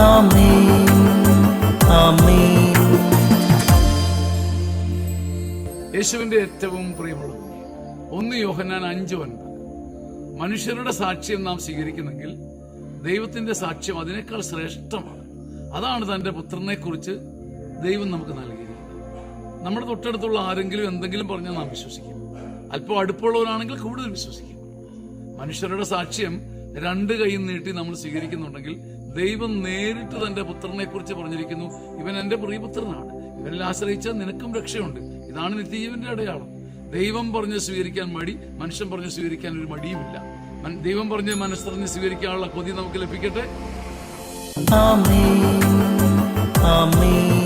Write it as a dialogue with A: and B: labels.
A: ആമേൻ ആമേൻ.
B: യേശുവിന്റെ ഏറ്റവും പ്രിയമുള്ള 1 യോഹന്നാൻ 5:9. മനുഷ്യരുടെ സാക്ഷ്യം നാം സ്വീകരിക്കുന്നെങ്കിൽ ദൈവത്തിന്റെ സാക്ഷ്യം അതിനേക്കാൾ ശ്രേഷ്ഠമാണ്. അതാണ് തന്റെ പുത്രനെ കുറിച്ച് ദൈവം നമുക്ക് നൽകിയിരിക്കുന്നത്. നമ്മുടെ തൊട്ടടുത്തുള്ള ആരെങ്കിലും എന്തെങ്കിലും പറഞ്ഞാൽ നാം വിശ്വസിക്കും. അല്പം അടുപ്പമുള്ളവരാണെങ്കിൽ കൂടുതൽ വിശ്വസിക്കും. മനുഷ്യരുടെ സാക്ഷ്യം 2 കൈ നീട്ടി നമ്മൾ സ്വീകരിക്കുന്നുണ്ടെങ്കിൽ ദൈവം നേരിട്ട് തന്റെ പുത്രനെ കുറിച്ച് പറഞ്ഞിരിക്കുന്നു, ഇവൻ എന്റെ പ്രിയപുത്രനാണ്, ഇവനിൽ ആശ്രയിച്ചാൽ നിനക്കും രക്ഷയുണ്ട്. ഇതാണ് നിത്യജീവന്റെ അടയാളം. ദൈവം പറഞ്ഞ് സ്വീകരിക്കാൻ മടി, മനുഷ്യൻ പറഞ്ഞ് സ്വീകരിക്കാൻ ഒരു മടിയുമില്ല. ദൈവം പറഞ്ഞ് മനസ്സറിഞ്ഞ് സ്വീകരിക്കാനുള്ള കൊതി നമുക്ക് ലഭിക്കട്ടെ.
A: ആമേൻ ആമേൻ.